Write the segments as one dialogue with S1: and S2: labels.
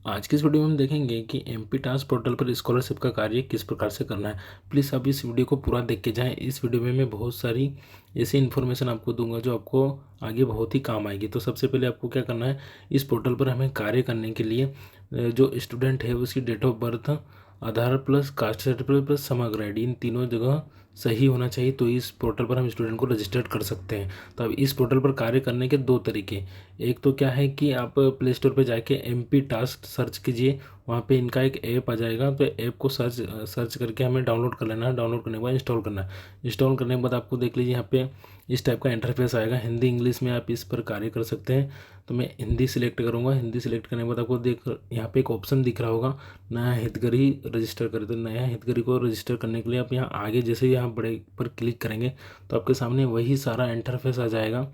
S1: आज की इस वीडियो में हम देखेंगे कि एमपी टास्क पोर्टल पर स्कॉलरशिप का कार्य किस प्रकार से करना है। प्लीज़ आप इस वीडियो को पूरा देख के जाएं। इस वीडियो में मैं बहुत सारी ऐसी इन्फॉर्मेशन आपको दूंगा जो आपको आगे बहुत ही काम आएगी। तो सबसे पहले आपको क्या करना है, इस पोर्टल पर हमें कार्य करने के लिए जो स्टूडेंट है उसकी date of birth, Aadhaar plus caste certificate plus Samagra I D, इन तीनों जगह सही होना चाहिए। तो इस पोर्टल पर हम स्टूडेंट को रजिस्टर्ड कर सकते हैं। तो अब इस पोर्टल पर कार्य करने के दो तरीके, एक तो क्या है कि आप प्ले स्टोर पे जाके एमपी टास्क सर्च कीजिए, वहाँ पे इनका एक ऐप आ जाएगा। तो ऐप को सर्च सर्च करके हमें डाउनलोड कर लेना है। डाउनलोड करने के बाद इंस्टॉल करना है। इंस्टॉल करने के बाद आपको देख लीजिए यहाँ पे इस टाइप का इंटरफेस आएगा। हिंदी इंग्लिश में आप इस पर कार्य कर सकते हैं। तो मैं हिंदी सिलेक्ट करूँगा। हिंदी सिलेक्ट करने के बाद आपको देख यहाँ पे एक ऑप्शन दिख रहा होगा, नया हितग्राही रजिस्टर करें। तो नया हितग्राही को रजिस्टर करने के लिए आप यहाँ आगे जैसे यहाँ बड़े पर क्लिक करेंगे तो आपके सामने वही सारा इंटरफेस आ जाएगा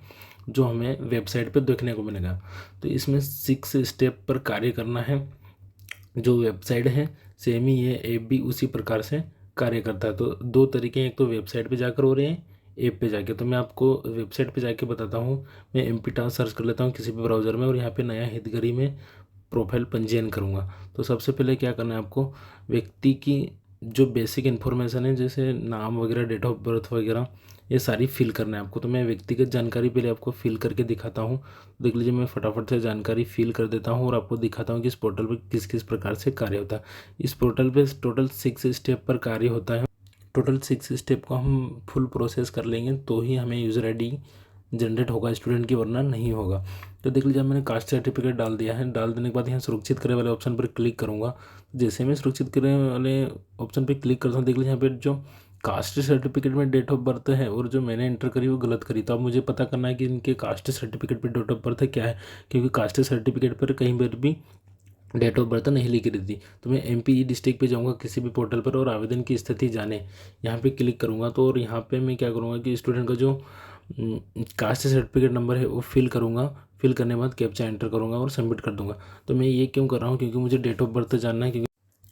S1: जो हमें वेबसाइट पे देखने को मिलेगा। तो इसमें 6 स्टेप पर कार्य करना है। जो वेबसाइट है सेम ही ये ऐप भी उसी प्रकार से कार्य करता है। तो दो तरीके हैं, एक तो वेबसाइट पे जाकर हो रहे हैं, ऐप पे जाके। तो मैं आपको वेबसाइट पे जाके बताता हूँ। मैं एमपी टास्क सर्च कर लेता हूँ किसी भी ब्राउज़र में और यहाँ पे नया हितग्राही में प्रोफाइल पंजीयन करूँगा। तो सबसे पहले क्या करना है, आपको व्यक्ति की जो बेसिक इन्फॉर्मेशन है जैसे नाम वगैरह, डेट ऑफ बर्थ वगैरह, ये सारी फिल करना है आपको। तो मैं व्यक्तिगत जानकारी पहले आपको फिल करके दिखाता हूँ। देख लीजिए, मैं फटाफट से जानकारी फिल कर देता हूँ और आपको दिखाता हूँ कि इस पोर्टल पर किस किस प्रकार से कार्य होता है। इस पोर्टल पे टोटल 6 स्टेप पर कार्य होता है। टोटल 6 स्टेप को हम फुल प्रोसेस कर लेंगे तो ही हमें यूज़र आईडी जनरेट होगा स्टूडेंट की, वरना नहीं होगा। तो देख लीजिए, मैंने कास्ट सर्टिफिकेट डाल दिया है। डाल देने के बाद यहाँ सुरक्षित करे वाले ऑप्शन पर क्लिक करूँगा। जैसे मैं सुरक्षित करे वाले ऑप्शन पर क्लिक करता हूँ, देख लीजिए यहाँ पे जो कास्ट सर्टिफिकेट में डेट ऑफ बर्थ है और जो मैंने एंटर करी वो गलत करी। तो अब मुझे पता करना है कि इनके कास्ट सर्टिफिकेट पर डेट ऑफ बर्थ क्या है, क्योंकि कास्ट सर्टिफिकेट पर कहीं पर भी डेट ऑफ बर्थ नहीं लिखी रहती। तो मैं एमपी डिस्ट्रिक्ट पे जाऊंगा किसी भी पोर्टल पर और आवेदन की स्थिति जाने यहाँ पे क्लिक करूंगा। तो और यहाँ पे मैं क्या करूँगा कि स्टूडेंट का जो कास्ट सर्टिफिकेट नंबर है वो फिल करूँगा। फिल करने के बाद कैप्चा एंटर करूँगा और सबमिट कर दूंगा। तो मैं ये क्यों कर रहा हूँ, क्योंकि मुझे डेट ऑफ बर्थ जानना है, क्योंकि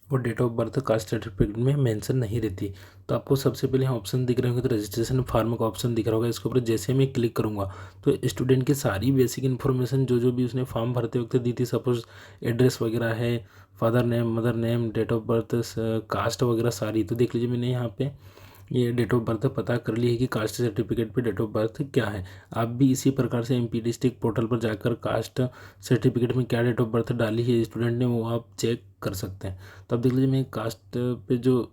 S1: वो date of birth caste certificate में मेंशन नहीं रहती। तो आपको सबसे पहले यहाँ ऑप्शन दिख रहे होंगे, तो रजिस्ट्रेशन फॉर्म का ऑप्शन दिख रहा होगा। इसके ऊपर जैसे मैं क्लिक करूँगा तो स्टूडेंट की सारी बेसिक इन्फॉर्मेशन जो जो भी उसने फॉर्म भरते वक्त दी थी, सपोज एड्रेस वगैरह है, father name, mother name, date of birth, caste वगैरह सारी। तो देख लीजिए, मैंने यहाँ पे ये डेट ऑफ बर्थ पता कर ली है कि कास्ट सर्टिफिकेट पे डेट ऑफ बर्थ क्या है। आप भी इसी प्रकार से एमपी डिस्ट्रिक्ट पोर्टल पर जाकर कास्ट सर्टिफिकेट में क्या डेट ऑफ बर्थ डाली है स्टूडेंट ने, वो आप चेक कर सकते हैं। तो अब देख लीजिए, मैं कास्ट पे जो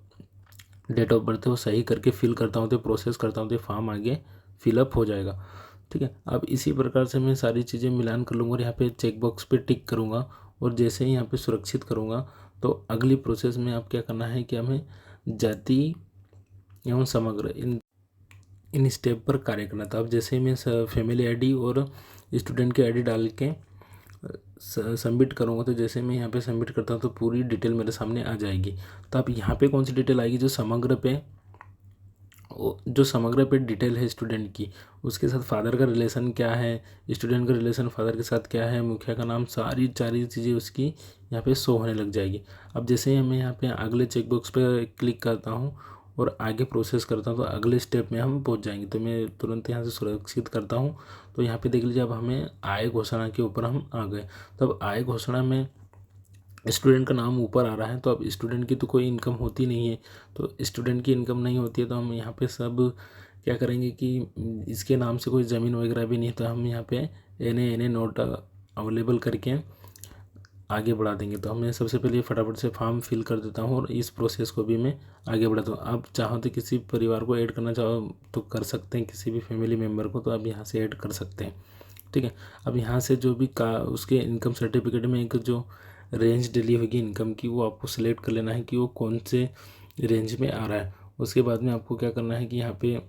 S1: डेट ऑफ बर्थ है वो सही करके फिल करता हूँ, तो प्रोसेस करता हूँ, तो फॉर्म आगे फिलअप हो जाएगा। ठीक है, अब इसी प्रकार से मैं सारी चीज़ें मिलान कर लूँगा और यहाँ पे चेक बॉक्स पे टिक करूँगा। और जैसे ही यहाँ पे सुरक्षित करूँगा तो अगली प्रोसेस में आप क्या करना है कि हमें जाति एवं समग्र इन इन स्टेप पर कार्य करना था। अब जैसे ही मैं फैमिली आईडी और स्टूडेंट की आईडी डाल के सबमिट करूँगा, तो जैसे मैं यहाँ पे सबमिट करता हूँ तो पूरी डिटेल मेरे सामने आ जाएगी। तो अब यहाँ पे कौन सी डिटेल आएगी, जो समग्र पे डिटेल है स्टूडेंट की, उसके साथ फादर का रिलेशन क्या है, स्टूडेंट का रिलेशन फादर के साथ क्या है, मुखिया का नाम, सारी चीज़ें उसकी यहाँ पे शो होने लग जाएगी। अब जैसे ही मैं यहाँ पे अगले चेकबॉक्स पे क्लिक करता हूँ और आगे प्रोसेस करता हूँ तो अगले स्टेप में हम पहुँच जाएंगे। तो मैं तुरंत यहाँ से सुरक्षित करता हूँ। तो यहाँ पे देख लीजिए, अब हमें आय घोषणा के ऊपर हम आ गए। तो अब आय घोषणा में स्टूडेंट का नाम ऊपर आ रहा है। तो अब स्टूडेंट की तो कोई इनकम होती नहीं है। तो स्टूडेंट की इनकम नहीं होती है तो हम यहाँ पे सब क्या करेंगे कि इसके नाम से कोई ज़मीन वगैरह भी नहीं है, तो हम यहाँ पे एन ए नोट अवेलेबल करके आगे बढ़ा देंगे। तो मैं सबसे पहले फटाफट से फॉर्म फिल कर देता हूँ और इस प्रोसेस को भी मैं आगे बढ़ाता हूँ। आप चाहो तो किसी परिवार को ऐड करना चाहो तो कर सकते हैं, किसी भी फैमिली मेम्बर को, तो आप यहाँ से ऐड कर सकते हैं। ठीक है, अब यहाँ से जो भी का उसके इनकम सर्टिफिकेट में एक जो रेंज डली होगी इनकम की, वो आपको सेलेक्ट कर लेना है कि वो कौन से रेंज में आ रहा है। उसके बाद में आपको क्या करना है कि यहाँ पे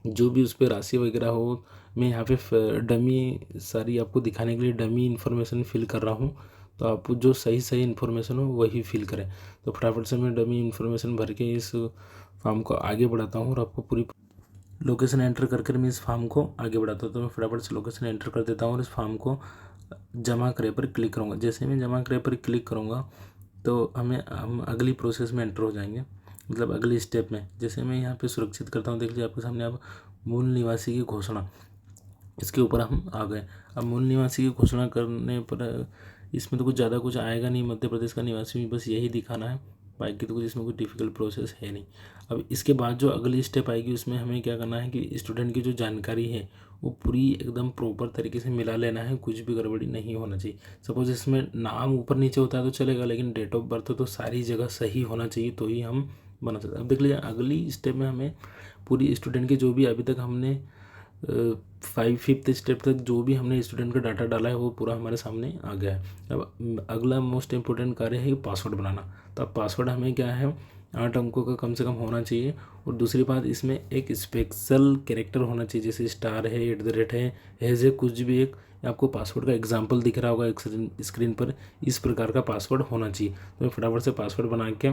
S1: जो भी उस पर राशि वगैरह हो, मैं यहाँ पे डमी सारी आपको दिखाने के लिए डमी इन्फॉर्मेशन फिल कर रहा हूँ। तो आप जो सही सही इन्फॉर्मेशन हो वही फिल करें। तो फटाफट से मैं डमी इन्फॉर्मेशन भर के इस फॉर्म को आगे बढ़ाता हूँ और आपको पूरी लोकेशन एंटर करके मैं इस फॉर्म को आगे बढ़ाता हूँ। तो मैं फटाफट से लोकेशन एंटर कर देता हूँ और इस फॉर्म को जमा करे पर क्लिक करूँगा। जैसे मैं जमा करे पर क्लिक करूँगा तो हम अगली प्रोसेस में एंटर हो जाएंगे, मतलब अगली स्टेप में। जैसे मैं यहाँ पे सुरक्षित करता हूँ, देख लीजिए आपके सामने अब मूल निवासी की घोषणा, इसके ऊपर हम आ गए। अब मूल निवासी की घोषणा करने पर इसमें तो कुछ ज़्यादा कुछ आएगा नहीं, मध्य प्रदेश का निवासी भी बस यही दिखाना है, बाकी तो कुछ इसमें कोई डिफ़िकल्ट प्रोसेस है नहीं। अब इसके बाद जो अगली स्टेप आएगी उसमें हमें क्या करना है कि स्टूडेंट की जो जानकारी है वो पूरी एकदम प्रॉपर तरीके से मिला लेना है, कुछ भी गड़बड़ी नहीं होना चाहिए। सपोज इसमें नाम ऊपर नीचे होता है तो चलेगा, लेकिन डेट ऑफ बर्थ तो सारी जगह सही होना चाहिए, तो ही हम बना सकते हैं। अब देख लीजिए अगली स्टेप में हमें पूरी स्टूडेंट की जो भी अभी तक हमने 5th स्टेप तक जो भी हमने स्टूडेंट का डाटा डाला है वो पूरा हमारे सामने आ गया है। अब अगला मोस्ट इम्पोर्टेंट कार्य है पासवर्ड बनाना। तो अब पासवर्ड हमें क्या है 8 अंकों का कम से कम होना चाहिए, और दूसरी बात इसमें एक स्पेशल कैरेक्टर होना चाहिए, जैसे स्टार है, @ है, हैज़ है, कुछ भी एक आपको पासवर्ड का एग्जाम्पल दिख रहा होगा स्क्रीन पर, इस प्रकार का पासवर्ड होना चाहिए। तो मैं फटाफट से पासवर्ड बना के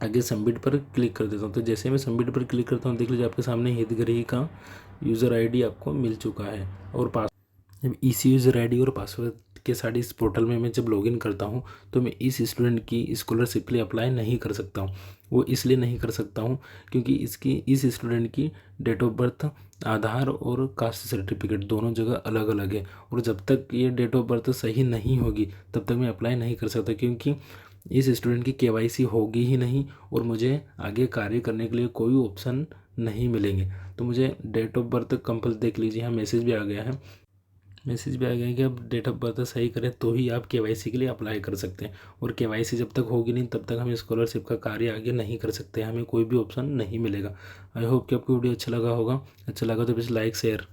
S1: आगे सबमिट पर क्लिक कर देता हूँ। तो जैसे मैं सबमिट पर क्लिक करता हूँ देख लीजिए आपके सामने हितग्राही का यूज़र आईडी आपको मिल चुका है, और जब इसी यूज़र आईडी और पासवर्ड के साथ इस पोर्टल में मैं जब लॉगिन करता हूँ तो मैं इस स्टूडेंट की स्कॉलरशिप के लिए अप्लाई नहीं कर सकता हूँ। वो इसलिए नहीं कर सकता हूँ क्योंकि इस स्टूडेंट की डेट ऑफ बर्थ, आधार और कास्ट सर्टिफिकेट दोनों जगह अलग अलग है, और जब तक ये डेट ऑफ बर्थ सही नहीं होगी तब तक मैं अप्लाई नहीं कर सकता, क्योंकि इस स्टूडेंट की केवाईसी होगी ही नहीं और मुझे आगे कार्य करने के लिए कोई ऑप्शन नहीं मिलेंगे। तो मुझे डेट ऑफ बर्थ कंपल्स देख लीजिए, यहाँ मैसेज भी आ गया है, कि अब डेट ऑफ बर्थ सही करें तो ही आप केवाईसी के लिए अप्लाई कर सकते हैं, और केवाईसी जब तक होगी नहीं तब तक हम स्कॉलरशिप का कार्य आगे नहीं कर सकते, हमें कोई भी ऑप्शन नहीं मिलेगा। आई होप कि आपको वीडियो अच्छा लगा होगा। अच्छा लगा तो प्लीज़ लाइक शेयर